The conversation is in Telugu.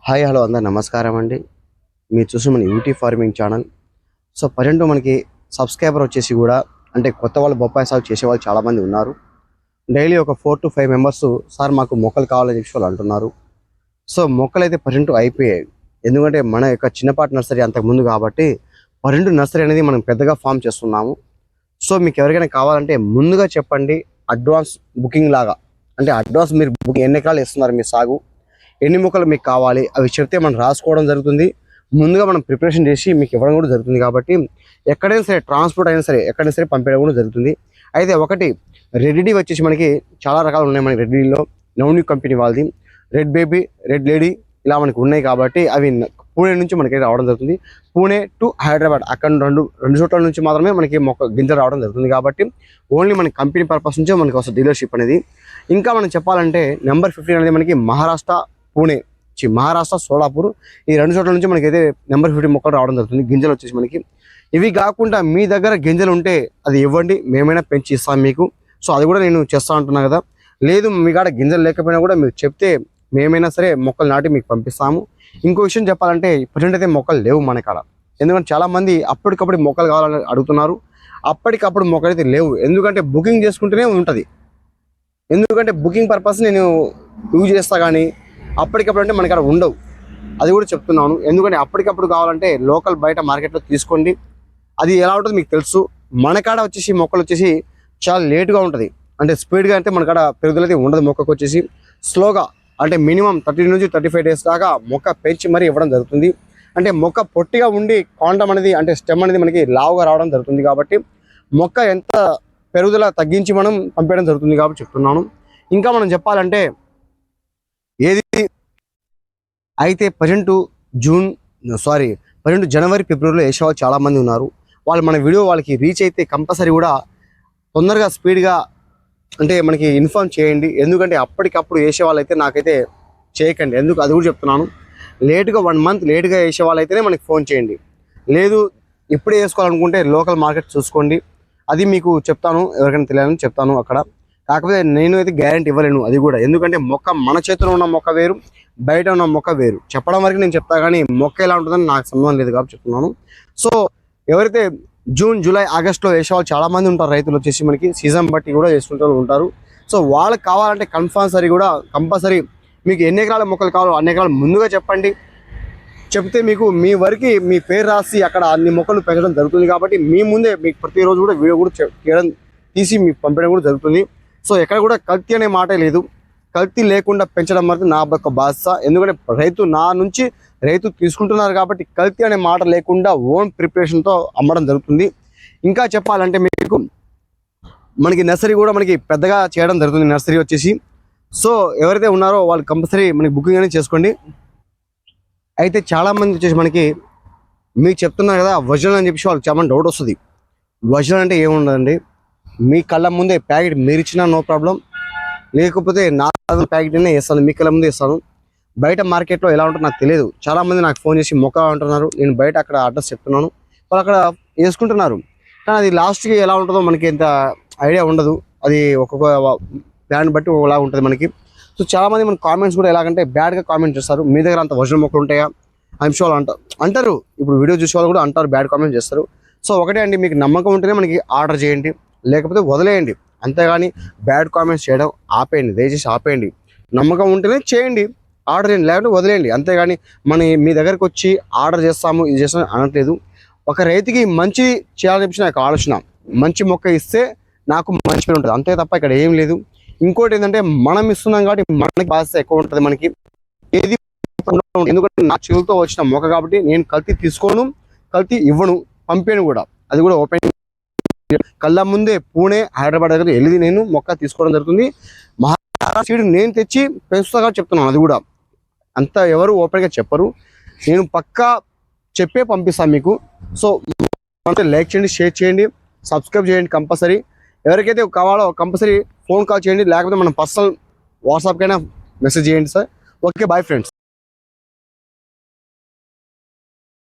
హాయ్ హలో అందరు నమస్కారం అండి. మీరు చూసి మన UT farming channel. So present మనకి సబ్స్క్రైబర్ వచ్చేసి కూడా అంటే కొత్త వాళ్ళు బొప్పాయి సాగు చేసేవాళ్ళు చాలామంది ఉన్నారు. డైలీ ఒక 4 to 5 మెంబర్స్ సార్ మాకు మొక్కలు కావాలని చెప్పి వాళ్ళు అంటున్నారు. సో మొక్కలు అయితే ప్రజెంట్ అయిపోయాయి. ఎందుకంటే మన యొక్క చిన్నపాటి నర్సరీ అంతకుముందు కాబట్టి ప్రజెంట్ నర్సరీ అనేది మనం పెద్దగా ఫామ్ చేస్తున్నాము. సో మీకు ఎవరికైనా కావాలంటే ముందుగా చెప్పండి, అడ్వాన్స్ బుకింగ్ లాగా. అంటే అడ్వాన్స్ మీరు బుకింగ్ ఎన్ని ఎకరాలు ఇస్తున్నారు, మీ సాగు ఎన్ని మొక్కలు మీకు కావాలి అవి చెప్తే మనం రాసుకోవడం జరుగుతుంది. ముందుగా మనం ప్రిపరేషన్ చేసి మీకు ఇవ్వడం కూడా జరుగుతుంది. కాబట్టి ఎక్కడైనా సరే ట్రాన్స్పోర్ట్ అయినా సరే ఎక్కడైనా సరే పంపించడం కూడా జరుగుతుంది. అయితే ఒకటి రెడ్డి వచ్చేసి మనకి చాలా రకాలు ఉన్నాయి. మనకి రెడ్డిలో నౌన్యూ కంపెనీ వాళ్ళది రెడ్ బేబీ, రెడ్ లేడీ ఇలా మనకి ఉన్నాయి. కాబట్టి అవి పూణే నుంచి మనకి రావడం జరుగుతుంది. పూణే టు హైదరాబాద్ అక్కడ రెండు చోట్ల నుంచి మాత్రమే మనకి మొక్క గింజలు రావడం జరుగుతుంది. కాబట్టి ఓన్లీ మన కంపెనీ పర్పస్ నుంచే మనకి వస్తుంది డీలర్షిప్ అనేది. ఇంకా మనం చెప్పాలంటే నెంబర్ 15 అనేది మనకి మహారాష్ట్ర పూణే, మహారాష్ట్ర సోలాపూర్ ఈ రెండు చోట్ల నుంచి మనకి అయితే నెంబర్ 15 మొక్కలు రావడం జరుగుతుంది. గింజలు వచ్చేసి మనకి ఇవి కాకుండా మీ దగ్గర గింజలు ఉంటే అది ఇవ్వండి, మేమైనా పెంచి ఇస్తాం మీకు. సో అది కూడా నేను చేస్తా అంటున్నా కదా. లేదు మీ కాడ గింజలు లేకపోయినా కూడా మీరు చెప్తే మేమైనా సరే మొక్కలు నాటి మీకు పంపిస్తాము. ఇంకో విషయం చెప్పాలంటే ప్రజెంట్ అయితే మొక్కలు లేవు మన కాడ. ఎందుకంటే చాలామంది అప్పటికప్పుడు మొక్కలు కావాలని అడుగుతున్నారు. అప్పటికప్పుడు మొక్కలు అయితే లేవు. ఎందుకంటే బుకింగ్ చేసుకుంటూనే ఉంటుంది. ఎందుకంటే బుకింగ్ పర్పస్ నేను యూజ్ చేస్తా, కానీ అప్పటికప్పుడు అంటే మన కాడ ఉండవు. అది కూడా చెప్తున్నాను. ఎందుకంటే అప్పటికప్పుడు కావాలంటే లోకల్ బయట మార్కెట్లో తీసుకోండి. అది ఎలా ఉంటుందో మీకు తెలుసు. మన కాడ వచ్చేసి మొక్కలు వచ్చేసి చాలా లేటుగా ఉంటుంది. అంటే స్పీడ్గా అంటే మన కాడ పెరుగుదల అయితే ఉండదు. మొక్కకు వచ్చేసి స్లోగా అంటే మినిమం 30 నుంచి 35 డేస్ దాకా మొక్క పెంచి మరీ ఇవ్వడం జరుగుతుంది. అంటే మొక్క పొట్టిగా ఉండి కాండం అనేది అంటే స్టెమ్ అనేది మనకి లావుగా రావడం జరుగుతుంది. కాబట్టి మొక్క ఎంత పెరుగుదల తగ్గించి మనం పంపేయడం జరుగుతుంది కాబట్టి చెప్తున్నాను. ఇంకా మనం చెప్పాలంటే ఏది అయితే ప్రజెంట్ జనవరి ఫిబ్రవరిలో వేసేవాళ్ళు చాలామంది ఉన్నారు. వాళ్ళు మన వీడియో వాళ్ళకి రీచ్ అయితే కంపల్సరీ కూడా తొందరగా స్పీడ్గా అంటే మనకి ఇన్ఫార్మ్ చేయండి. ఎందుకంటే అప్పటికప్పుడు వేసే వాళ్ళైతే నాకైతే చేయకండి. ఎందుకు అది కూడా చెప్తున్నాను. లేటుగా 1 month లేటుగా వేసే వాళ్ళైతేనే మనకి ఫోన్ చేయండి. లేదు ఇప్పుడే వేసుకోవాలనుకుంటే లోకల్ మార్కెట్ చూసుకోండి. అది మీకు చెప్తాను, ఎవరికైనా తెలియాలని చెప్తాను అక్కడ. కాకపోతే నేను అయితే గ్యారెంటీ ఇవ్వలేను అది కూడా. ఎందుకంటే మొక్క మన చేతిలో ఉన్న మొక్క వేరు, బయట ఉన్న మొక్క వేరు. చెప్పడం వరకు నేను చెప్తా, కానీ మొక్క ఎలా ఉంటుందని నాకు సంబంధం లేదు కాబట్టి చెప్తున్నాను. సో ఎవరైతే జూన్, జూలై, ఆగస్టులో వేసేవాళ్ళు చాలామంది ఉంటారు. రైతులు వచ్చేసి మనకి సీజన్ బట్టి కూడా వేసుకుంటూ ఉంటారు. సో వాళ్ళకి కావాలంటే కంపల్సరీ మీకు ఎన్ని ఎకరాల మొక్కలు కావాలో అన్ని ఎకరాలు ముందుగా చెప్పండి. చెప్తే మీకు మీ వరకు మీ పేరు రాసి అక్కడ అన్ని మొక్కలు పెంచడం జరుగుతుంది. కాబట్టి మీ ముందే మీకు ప్రతిరోజు కూడా వీడియో కూడా తీసి మీకు పంపడం కూడా జరుగుతుంది. సో ఎక్కడ కూడా కల్తీ అనే మాటే లేదు. కల్తీ లేకుండా పెంచడం అనేది నా యొక్క బాధ్యత. ఎందుకంటే రైతు తీసుకుంటున్నారు కాబట్టి కల్తీ అనే మాట లేకుండా ఓన్ ప్రిపరేషన్తో అమ్మడం జరుగుతుంది. ఇంకా చెప్పాలంటే మీకు మనకి నర్సరీ కూడా మనకి పెద్దగా చేయడం జరుగుతుంది. నర్సరీ వచ్చేసి సో ఎవరైతే ఉన్నారో వాళ్ళు కంపల్సరీ మనకి బుకింగ్ అనేది చేసుకోండి. అయితే చాలామంది వచ్చేసి మనకి మీకు చెప్తున్నారు కదా ఒరిజినల్ అని చెప్పేసి వాళ్ళకి చాలా డౌట్ వస్తుంది. ఒరిజినల్ అంటే ఏముండదండి, మీ కళ్ళ ముందే ప్యాకెట్ మీరు ఇచ్చినా నో ప్రాబ్లం, లేకపోతే నా ప్యాకెట్ అయినా వేస్తాను, మీ కళ్ళ ముందే ఇస్తాను. బయట మార్కెట్లో ఎలా ఉంటుందో నాకు తెలియదు. చాలామంది నాకు ఫోన్ చేసి మొక్క అంటున్నారు. నేను బయట అక్కడ అడ్రస్ చెప్తున్నాను, వాళ్ళు అక్కడ వేసుకుంటున్నారు. కానీ అది లాస్ట్కి ఎలా ఉంటుందో మనకి ఎంత ఐడియా ఉండదు. అది ఒక్కొక్క బ్రాండ్ బట్టి ఒకలా ఉంటుంది మనకి. సో చాలామంది మన కామెంట్స్ కూడా ఎలాగంటే బ్యాడ్గా కామెంట్ చేస్తారు. మీ దగ్గర అంత ఒరిజినల్ మొక్కలు ఉంటాయా ఐఎమ్ షూర్ అంటారు. ఇప్పుడు వీడియో చూసే వాళ్ళు కూడా అంటారు, బ్యాడ్ కామెంట్ చేస్తారు. సో ఒకటే అండి, మీకు నమ్మకం ఉంటేనే మనకి ఆర్డర్ చేయండి, లేకపోతే వదిలేయండి. అంతేగాని బ్యాడ్ కామెంట్స్ చేయడం ఆపేయండి, దయచేసి ఆపేయండి. నమ్మకం ఉంటేనే చేయండి, ఆర్డర్ చేయండి, లేకపోతే వదిలేయండి. అంతేగాని మీ దగ్గరకు వచ్చి ఆర్డర్ చేస్తాము ఇది చేస్తాము అనట్లేదు. ఒక రైతుకి మంచి చేయాలని చెప్పి నాకు ఆలోచన. మంచి మొక్క ఇస్తే నాకు మంచి పేరు ఉంటుంది, అంతే తప్ప ఇక్కడ ఏం లేదు. ఇంకోటి ఏంటంటే మనం ఇస్తున్నాం కాబట్టి మనకి బాధ్యత ఎక్కువ ఉంటుంది. మనకి ఏది ఎందుకంటే నా చేతులతో వచ్చిన మొక్క కాబట్టి నేను కల్తీ తీసుకోను, కల్తీ ఇవ్వను, పంపాను కూడా. అది కూడా ఓపెన్ కళ్ళ ముందే పూణే, హైదరాబాద్ దగ్గర వెళ్ళి నేను మొక్క తీసుకోవడం జరుగుతుంది. మహారాష్ట్ర సీడ్ నేను తెచ్చి పెంచుతాగా చెప్తున్నాను. అది కూడా అంత ఎవరు ఓపెన్గా చెప్పరు, నేను పక్కా చెప్పే పంపిస్తాను మీకు. సో లైక్ చేయండి, షేర్ చేయండి, సబ్స్క్రైబ్ చేయండి కంపల్సరీ. ఎవరికైతే కావాలో కంపల్సరీ ఫోన్ కాల్ చేయండి, లేకపోతే మనం పర్సనల్ వాట్సాప్కైనా మెసేజ్ చేయండి సార్. Okay, bye friends.